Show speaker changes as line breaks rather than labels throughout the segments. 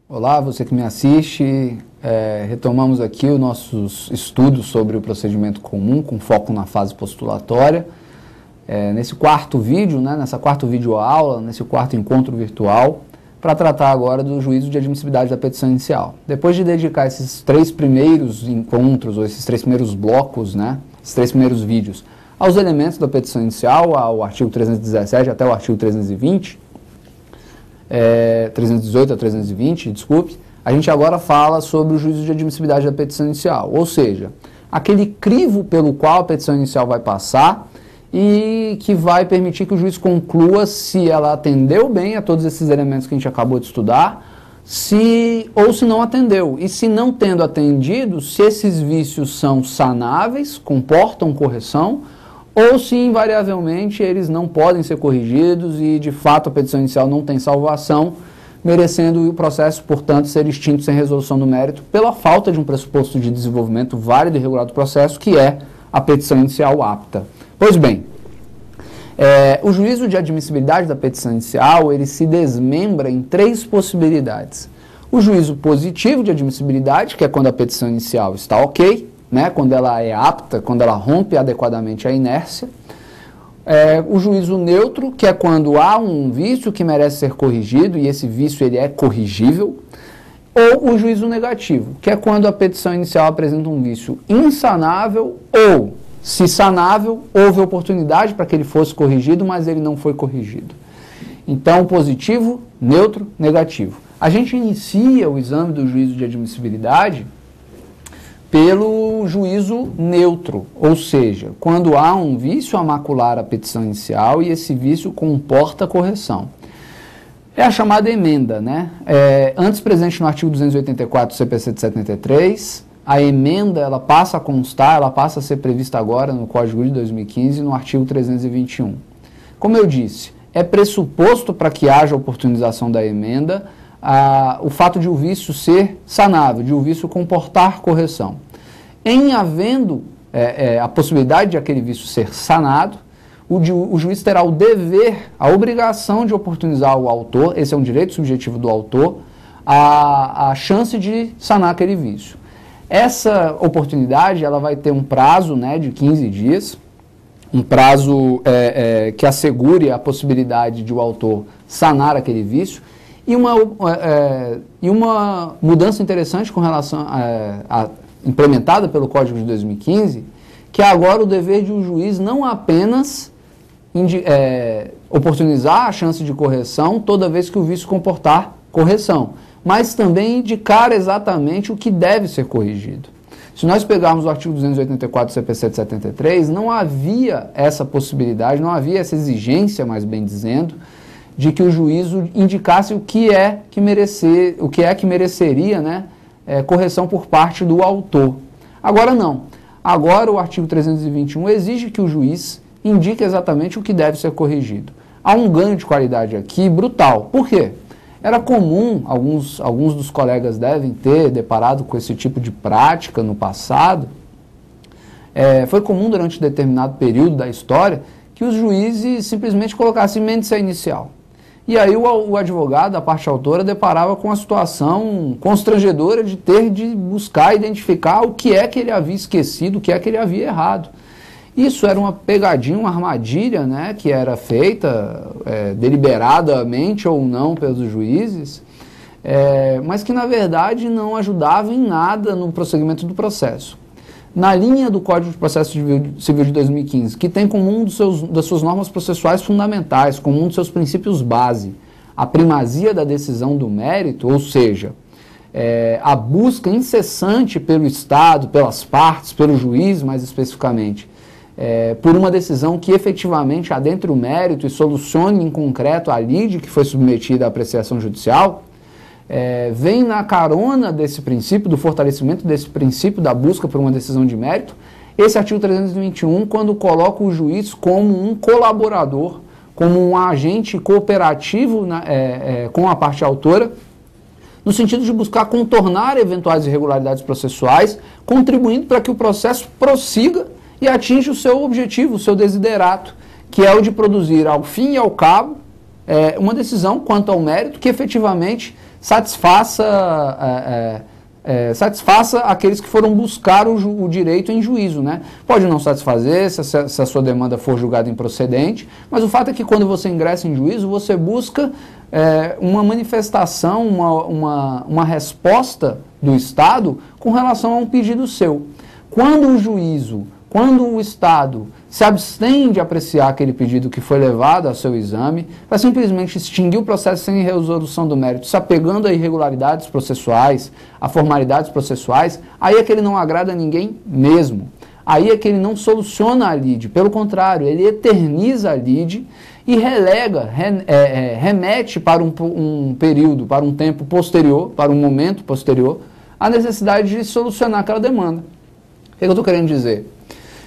Olá, você que me assiste, retomamos aqui os nossos estudos sobre o procedimento comum, com foco na fase postulatória. Nesse quarto vídeo, nessa quarta videoaula, nesse quarto encontro virtual, para tratar agora do juízo de admissibilidade da petição inicial. Depois de dedicar esses 3 primeiros encontros, ou esses 3 primeiros blocos, esses 3 primeiros vídeos, aos elementos da petição inicial, ao artigo 317 até o artigo 320, 318 a 320, desculpe, a gente agora fala sobre o juízo de admissibilidade da petição inicial, ou seja, aquele crivo pelo qual a petição inicial vai passar e que vai permitir que o juiz conclua se ela atendeu bem a todos esses elementos que a gente acabou de estudar, ou se não atendeu. E se não tendo atendido, se esses vícios são sanáveis, comportam correção, ou se invariavelmente eles não podem ser corrigidos e de fato a petição inicial não tem salvação, merecendo o processo, portanto, ser extinto sem resolução do mérito pela falta de um pressuposto de desenvolvimento válido e regular do processo, que é a petição inicial apta. Pois bem, o juízo de admissibilidade da petição inicial, ele se desmembra em 3 possibilidades. O juízo positivo de admissibilidade, que é quando a petição inicial está ok, quando ela é apta, quando ela rompe adequadamente a inércia. O juízo neutro, que é quando há um vício que merece ser corrigido e esse vício ele é corrigível. Ou o juízo negativo, que é quando a petição inicial apresenta um vício insanável ou, se sanável, houve oportunidade para que ele fosse corrigido, mas ele não foi corrigido. Então, positivo, neutro, negativo. A gente inicia o exame do juízo de admissibilidade pelo juízo neutro, ou seja, quando há um vício a macular a petição inicial e esse vício comporta correção. É a chamada emenda, antes presente no artigo 284 do CPC de 73, a emenda ela passa a constar, ela passa a ser prevista agora no Código de 2015, no artigo 321. Como eu disse, é pressuposto para que haja oportunização da emenda o fato de o vício ser sanável, de o vício comportar correção. Em havendo a possibilidade de aquele vício ser sanado, o juiz terá o dever, a obrigação de oportunizar ao autor, esse é um direito subjetivo do autor, a chance de sanar aquele vício. Essa oportunidade ela vai ter um prazo de 15 dias, um prazo que assegure a possibilidade de o autor sanar aquele vício, e uma mudança interessante com relação implementada pelo Código de 2015, que é agora o dever de um juiz não apenas oportunizar a chance de correção toda vez que o vício comportar correção, mas também indicar exatamente o que deve ser corrigido. Se nós pegarmos o artigo 284 do CPC de 73, não havia essa possibilidade, não havia essa exigência, mais bem dizendo, de que o juízo indicasse o que é que mereceria correção por parte do autor. Agora não. Agora o artigo 321 exige que o juiz indique exatamente o que deve ser corrigido. Há um ganho de qualidade aqui brutal. Por quê? Era comum, alguns dos colegas devem ter deparado com esse tipo de prática no passado, foi comum durante um determinado período da história que os juízes simplesmente colocassem mensa inicial. E aí o advogado, a parte autora, deparava com a situação constrangedora de ter de buscar identificar o que é que ele havia esquecido, o que é que ele havia errado. Isso era uma pegadinha, uma armadilha, que era feita deliberadamente ou não pelos juízes, mas que na verdade não ajudava em nada no prosseguimento do processo. Na linha do Código de Processo Civil de 2015, que tem como um das suas normas processuais fundamentais, como um dos seus princípios base, a primazia da decisão do mérito, ou seja, a busca incessante pelo Estado, pelas partes, pelo juiz mais especificamente, por uma decisão que efetivamente adentre o mérito e solucione em concreto a lide que foi submetida à apreciação judicial, vem na carona desse princípio, do fortalecimento desse princípio da busca por uma decisão de mérito, esse artigo 321, quando coloca o juiz como um colaborador, como um agente cooperativo com a parte autora, no sentido de buscar contornar eventuais irregularidades processuais, contribuindo para que o processo prossiga e atinja o seu objetivo, o seu desiderato, que é o de produzir, ao fim e ao cabo, uma decisão quanto ao mérito que efetivamente satisfaça aqueles que foram buscar o direito em juízo, né? Pode não satisfazer se a sua demanda for julgada improcedente, mas o fato é que quando você ingressa em juízo, você busca uma manifestação, uma resposta do Estado com relação a um pedido seu. Quando o Estado se abstém de apreciar aquele pedido que foi levado ao seu exame, para simplesmente extinguir o processo sem resolução do mérito, se apegando a irregularidades processuais, a formalidades processuais, aí é que ele não agrada a ninguém mesmo. Aí é que ele não soluciona a lide, pelo contrário, ele eterniza a lide e remete para um período, para um tempo posterior, para um momento posterior, a necessidade de solucionar aquela demanda. O que eu estou querendo dizer?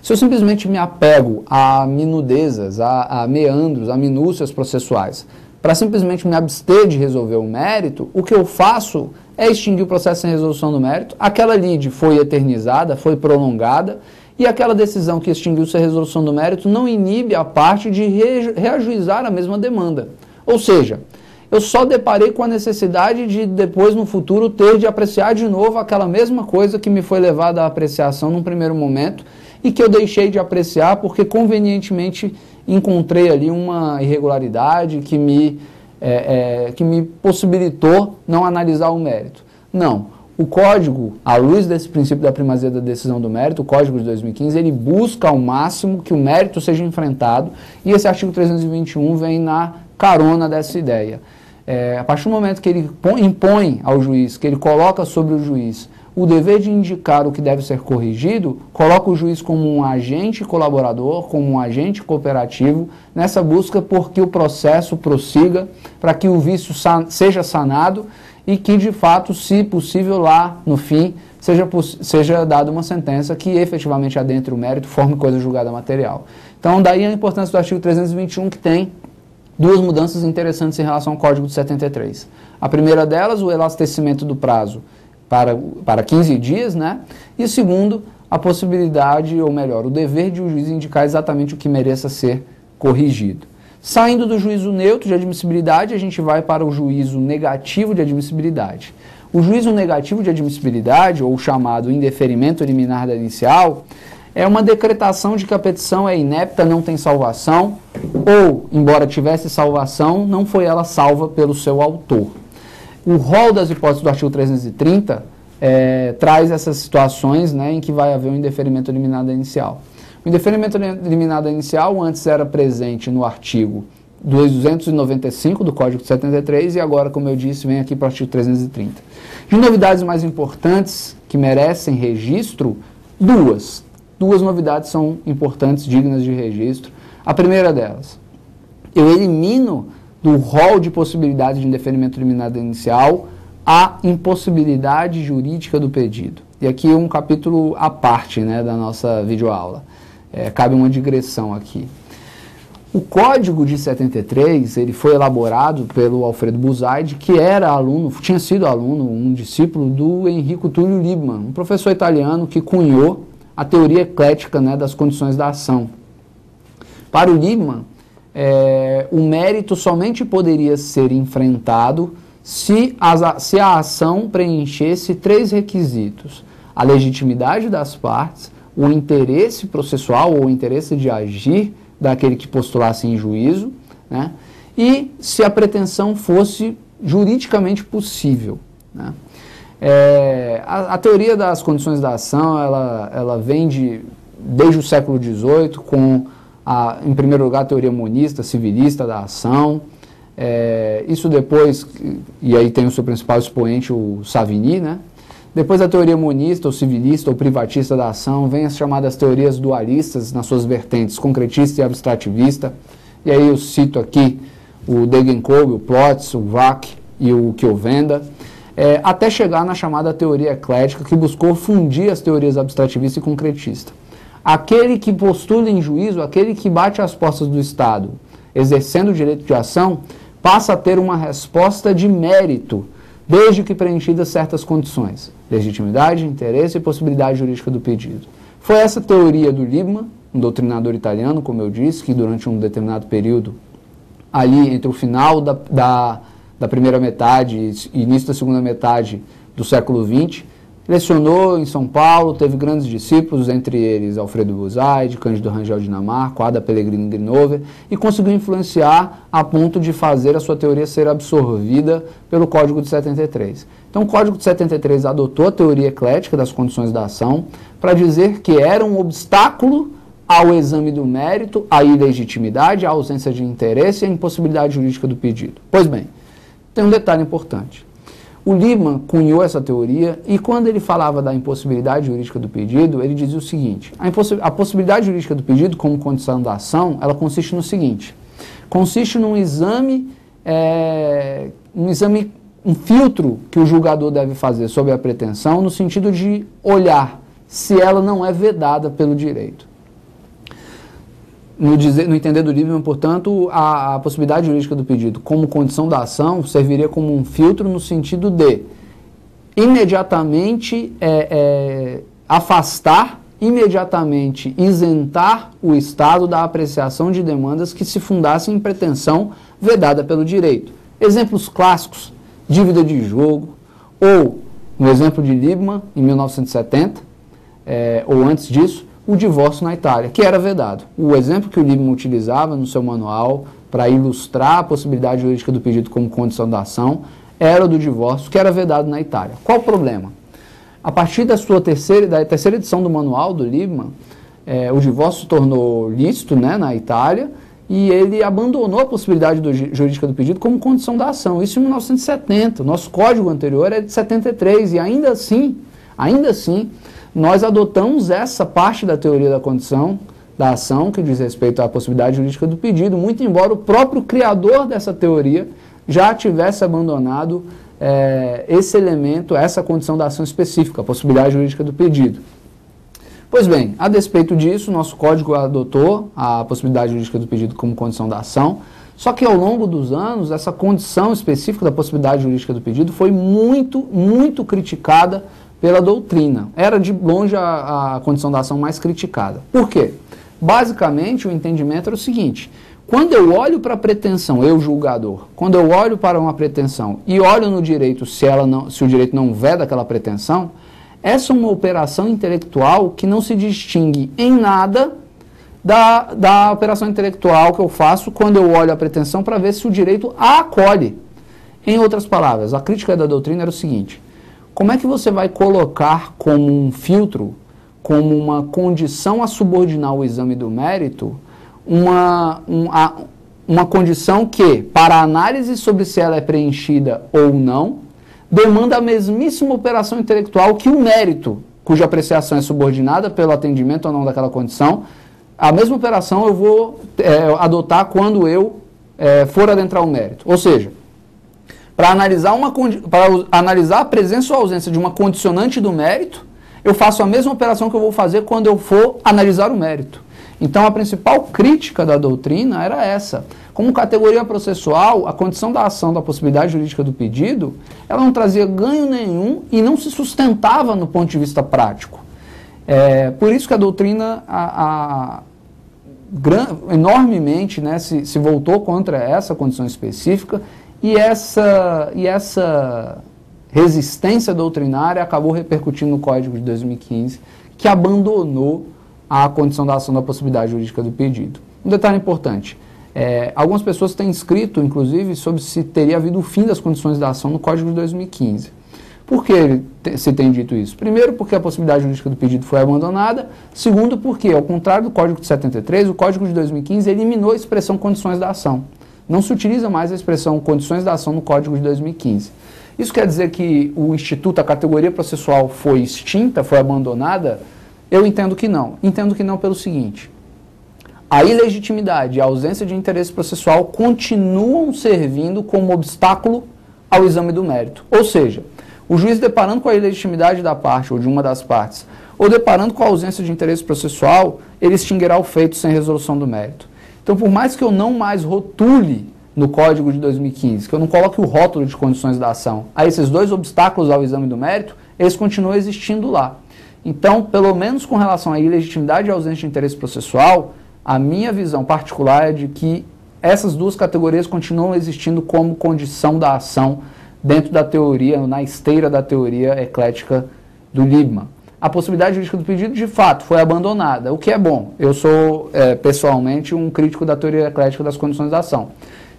Se eu simplesmente me apego a minudezas, a meandros, a minúcias processuais, para simplesmente me abster de resolver o mérito, o que eu faço é extinguir o processo sem resolução do mérito, aquela lide foi eternizada, foi prolongada, e aquela decisão que extinguiu sem resolução do mérito não inibe a parte de reajuizar a mesma demanda. Ou seja, eu só deparei com a necessidade de depois, no futuro, ter de apreciar de novo aquela mesma coisa que me foi levada à apreciação num primeiro momento, e que eu deixei de apreciar porque convenientemente encontrei ali uma irregularidade que me possibilitou não analisar o mérito. Não, o Código, à luz desse princípio da primazia da decisão do mérito, o Código de 2015, ele busca ao máximo que o mérito seja enfrentado, e esse artigo 321 vem na carona dessa ideia. A partir do momento que ele impõe ao juiz, que ele coloca sobre o juiz o dever de indicar o que deve ser corrigido, coloca o juiz como um agente colaborador, como um agente cooperativo, nessa busca por que o processo prossiga, para que o vício seja sanado e que, de fato, se possível, lá no fim, seja dada uma sentença que efetivamente adentre o mérito, forme coisa julgada material. Então, daí a importância do artigo 321, que tem duas mudanças interessantes em relação ao Código de 73. A primeira delas, o elastecimento do prazo para 15 dias, né? E segundo, a possibilidade, ou melhor, o dever de o juiz indicar exatamente o que mereça ser corrigido. Saindo do juízo neutro de admissibilidade, a gente vai para o juízo negativo de admissibilidade. O juízo negativo de admissibilidade, ou chamado indeferimento liminar da inicial, é uma decretação de que a petição é inepta, não tem salvação, ou, embora tivesse salvação, não foi ela salva pelo seu autor. O rol das hipóteses do artigo 330 traz essas situações, né, em que vai haver um indeferimento liminar da inicial. O indeferimento liminar da inicial antes era presente no artigo 295 do Código de 73 e agora, como eu disse, vem aqui para o artigo 330. De novidades mais importantes que merecem registro, duas novidades são importantes, dignas de registro. A primeira delas, eu elimino do rol de possibilidades de indeferimento liminar da inicial a impossibilidade jurídica do pedido. E aqui um capítulo à parte, né, da nossa videoaula. Cabe uma digressão aqui. O Código de 73, ele foi elaborado pelo Alfredo Buzaide, que era aluno, tinha sido aluno, um discípulo do Enrico Túlio Liebman, um professor italiano que cunhou a teoria eclética, né, das condições da ação. Para o Liebman, o mérito somente poderia ser enfrentado se a ação preenchesse três requisitos: a legitimidade das partes, o interesse processual ou o interesse de agir daquele que postulasse em juízo, né, e se a pretensão fosse juridicamente possível, né. A teoria das condições da ação, ela vem desde o século XVIII com, em primeiro lugar, a teoria monista, civilista da ação. Isso depois, e aí tem o seu principal expoente, o Savigny, né? Depois da teoria monista, ou civilista, ou privatista da ação, vem as chamadas teorias dualistas nas suas vertentes concretista e abstrativista. E aí eu cito aqui o Degenkolb, o Plotz, o Wack e o Kiovenda, até chegar na chamada teoria eclética, que buscou fundir as teorias abstrativista e concretista. Aquele que postula em juízo, aquele que bate às portas do Estado, exercendo o direito de ação, passa a ter uma resposta de mérito, desde que preenchidas certas condições: legitimidade, interesse e possibilidade jurídica do pedido. Foi essa teoria do Liebman, um doutrinador italiano, como eu disse, que durante um determinado período, ali entre o final da da primeira metade e início da segunda metade do século XX. Lecionou em São Paulo, teve grandes discípulos, entre eles Alfredo Buzaide, Cândido Rangel Dinamarca, Ada Pellegrini Grinover, e conseguiu influenciar a ponto de fazer a sua teoria ser absorvida pelo Código de 73. Então o Código de 73 adotou a teoria eclética das condições da ação para dizer que era um obstáculo ao exame do mérito, à ilegitimidade, à ausência de interesse e à impossibilidade jurídica do pedido. Pois bem, tem um detalhe importante. O Liebman cunhou essa teoria e quando ele falava da impossibilidade jurídica do pedido, ele dizia o seguinte: a possibilidade jurídica do pedido como condição da ação, ela consiste no seguinte: consiste num exame, um filtro que o julgador deve fazer sobre a pretensão no sentido de olhar se ela não é vedada pelo direito. No entender do Liebman, portanto, a possibilidade jurídica do pedido como condição da ação serviria como um filtro no sentido de imediatamente afastar, imediatamente isentar o Estado da apreciação de demandas que se fundassem em pretensão vedada pelo direito. Exemplos clássicos: dívida de jogo, ou, no exemplo de Liebman, em 1970, ou antes disso, o divórcio na Itália, que era vedado. O exemplo que o Liebman utilizava no seu manual para ilustrar a possibilidade jurídica do pedido como condição da ação era o do divórcio, que era vedado na Itália. Qual o problema? A partir da terceira edição do manual do Liebman, o divórcio se tornou lícito, né, na Itália, e ele abandonou a possibilidade jurídica do pedido como condição da ação. Isso em 1970. O nosso código anterior é de 73 e ainda assim, nós adotamos essa parte da teoria da condição da ação, que diz respeito à possibilidade jurídica do pedido, muito embora o próprio criador dessa teoria já tivesse abandonado esse elemento, essa condição da ação específica, a possibilidade jurídica do pedido. Pois bem, a despeito disso, nosso código adotou a possibilidade jurídica do pedido como condição da ação, só que ao longo dos anos, essa condição específica da possibilidade jurídica do pedido foi muito, muito criticada pela doutrina. Era de longe a condição da ação mais criticada. Por quê? Basicamente, o entendimento era o seguinte: quando eu olho para a pretensão, eu julgador, quando eu olho para uma pretensão e olho no direito se o direito não veda aquela pretensão, essa é uma operação intelectual que não se distingue em nada da operação intelectual que eu faço quando eu olho a pretensão para ver se o direito a acolhe. Em outras palavras, a crítica da doutrina era o seguinte: como é que você vai colocar como um filtro, como uma condição a subordinar o exame do mérito, uma condição que, para análise sobre se ela é preenchida ou não, demanda a mesmíssima operação intelectual que o mérito, cuja apreciação é subordinada pelo atendimento ou não daquela condição, a mesma operação eu vou adotar quando eu for adentrar o mérito. Ou seja, para analisar a presença ou ausência de uma condicionante do mérito, eu faço a mesma operação que eu vou fazer quando eu for analisar o mérito. Então, a principal crítica da doutrina era essa. Como categoria processual, a condição da ação da possibilidade jurídica do pedido, ela não trazia ganho nenhum e não se sustentava no ponto de vista prático. Por isso que a doutrina enormemente, né, se voltou contra essa condição específica. E essa resistência doutrinária acabou repercutindo no Código de 2015, que abandonou a condição da ação da possibilidade jurídica do pedido. Um detalhe importante: algumas pessoas têm escrito, inclusive, sobre se teria havido o fim das condições da ação no Código de 2015. Por que se tem dito isso? Primeiro, porque a possibilidade jurídica do pedido foi abandonada. Segundo, porque, ao contrário do Código de 73, o Código de 2015 eliminou a expressão condições da ação. Não se utiliza mais a expressão condições da ação no Código de 2015. Isso quer dizer que o instituto, a categoria processual foi extinta, foi abandonada? Eu entendo que não. Entendo que não pelo seguinte: a ilegitimidade e a ausência de interesse processual continuam servindo como obstáculo ao exame do mérito. Ou seja, o juiz deparando com a ilegitimidade da parte ou de uma das partes, ou deparando com a ausência de interesse processual, ele extinguirá o feito sem resolução do mérito. Então, por mais que eu não mais rotule no Código de 2015, que eu não coloque o rótulo de condições da ação, a esses dois obstáculos ao exame do mérito, eles continuam existindo lá. Então, pelo menos com relação à ilegitimidade e ausência de interesse processual, a minha visão particular é de que essas duas categorias continuam existindo como condição da ação dentro da teoria, na esteira da teoria eclética do Liebman. A possibilidade jurídica do pedido, de fato, foi abandonada, o que é bom. Eu sou, pessoalmente, um crítico da teoria eclética das condições da ação.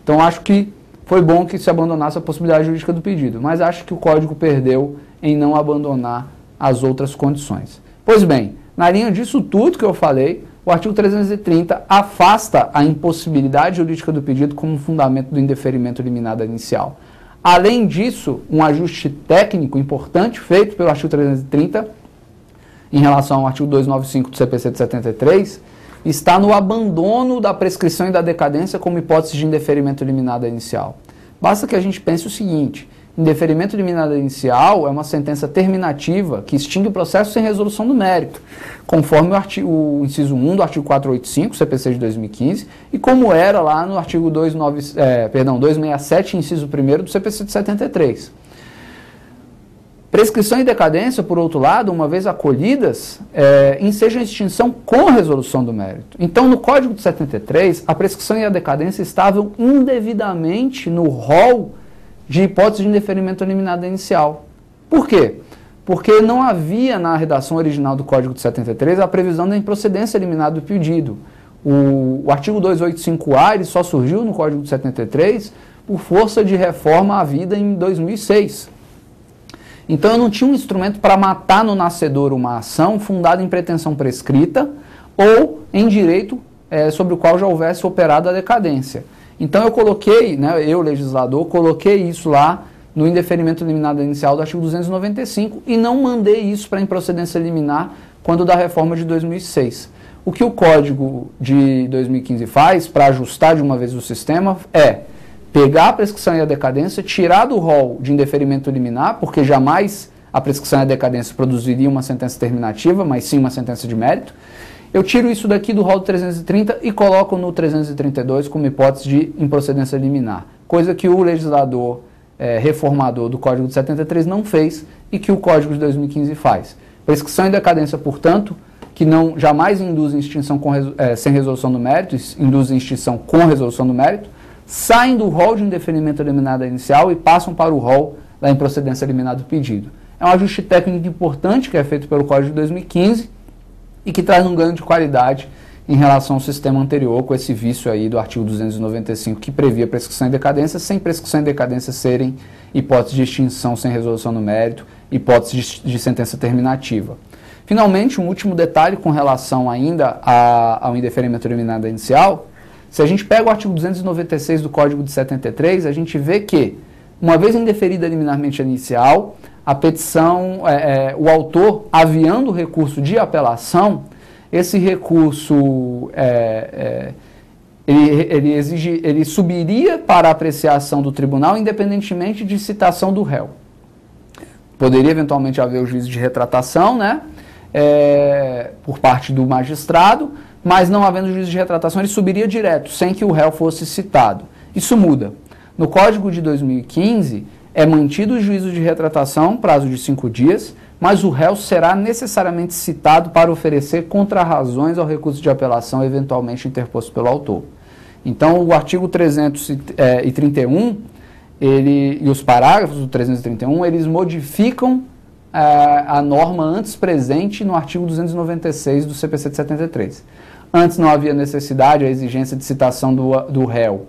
Então, acho que foi bom que se abandonasse a possibilidade jurídica do pedido, mas acho que o Código perdeu em não abandonar as outras condições. Pois bem, na linha disso tudo que eu falei, o artigo 330 afasta a impossibilidade jurídica do pedido como fundamento do indeferimento liminado inicial. Além disso, um ajuste técnico importante feito pelo artigo 330, em relação ao artigo 295 do CPC de 73, está no abandono da prescrição e da decadência como hipótese de indeferimento liminado inicial. Basta que a gente pense o seguinte: indeferimento liminado inicial é uma sentença terminativa que extingue o processo sem resolução do mérito, conforme o inciso 1 do artigo 485, CPC de 2015, e como era lá no artigo 267, inciso 1º do CPC de 73. Prescrição e decadência, por outro lado, uma vez acolhidas, ensejam a extinção com resolução do mérito. Então, no Código de 73, a prescrição e a decadência estavam indevidamente no rol de hipótese de indeferimento liminado inicial. Por quê? Porque não havia na redação original do Código de 73 a previsão da improcedência liminada do pedido. O artigo 285-A ele só surgiu no Código de 73 por força de reforma havida em 2006. Então eu não tinha um instrumento para matar no nascedor uma ação fundada em pretensão prescrita ou em direito sobre o qual já houvesse operado a decadência. Então eu coloquei, eu legislador, coloquei isso lá no indeferimento liminado inicial do artigo 295 e não mandei isso para a improcedência liminar quando da reforma de 2006. O que o Código de 2015 faz para ajustar de uma vez o sistema é pegar a prescrição e a decadência, tirar do rol de indeferimento liminar, porque jamais a prescrição e a decadência produziriam uma sentença terminativa, mas sim uma sentença de mérito. Eu tiro isso daqui do rol do 330 e coloco no 332 como hipótese de improcedência liminar, coisa que o legislador reformador do Código de 73 não fez e que o Código de 2015 faz. Prescrição e decadência, portanto, que não jamais induzem extinção sem resolução do mérito, induzem extinção com resolução do mérito, saem do rol de indeferimento liminado inicial e passam para o rol da improcedência liminar do pedido. É um ajuste técnico importante que é feito pelo Código de 2015 e que traz um ganho de qualidade em relação ao sistema anterior, com esse vício aí do artigo 295, que previa prescrição e decadência, sem prescrição e decadência serem hipóteses de extinção sem resolução do mérito, hipóteses de sentença terminativa. Finalmente, um último detalhe com relação ainda ao indeferimento liminado inicial. Se a gente pega o artigo 296 do Código de 73, a gente vê que, uma vez indeferida liminarmente inicial, a petição, o autor, aviando o recurso de apelação, esse recurso ele subiria para a apreciação do tribunal, independentemente de citação do réu. Poderia eventualmente haver o juízo de retratação, por parte do magistrado, mas não havendo juízo de retratação, ele subiria direto, sem que o réu fosse citado. Isso muda. No Código de 2015, é mantido o juízo de retratação, prazo de 5 dias, mas o réu será necessariamente citado para oferecer contrarrazões ao recurso de apelação eventualmente interposto pelo autor. Então, o artigo 331 e os parágrafos do 331, eles modificam a norma antes presente no artigo 296 do CPC de 73. Antes não havia necessidade, a exigência de citação do réu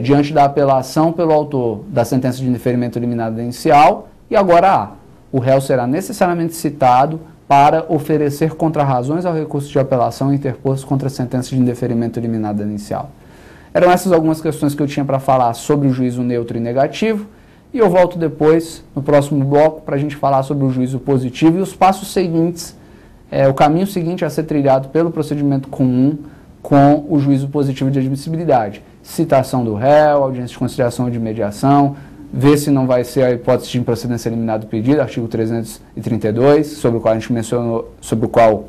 diante da apelação pelo autor da sentença de indeferimento liminado inicial, e agora há. O réu será necessariamente citado para oferecer contrarrazões ao recurso de apelação interposto contra a sentença de indeferimento liminado inicial. Eram essas algumas questões que eu tinha para falar sobre o juízo neutro e negativo, e eu volto depois, no próximo bloco, para a gente falar sobre o juízo positivo e os passos seguintes, o caminho seguinte a ser trilhado pelo procedimento comum com o juízo positivo de admissibilidade. Citação do réu, audiência de conciliação ou de mediação, ver se não vai ser a hipótese de improcedência eliminada do pedido, artigo 332, sobre o qual a gente mencionou, sobre o qual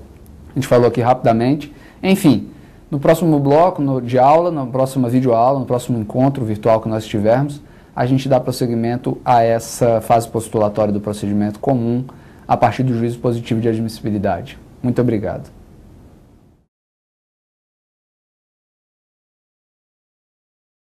a gente falou aqui rapidamente. Enfim, no próximo bloco de aula, na próxima videoaula, no próximo encontro virtual que nós tivermos, a gente dá prosseguimento a essa fase postulatória do procedimento comum a partir do juízo positivo de admissibilidade. Muito obrigado.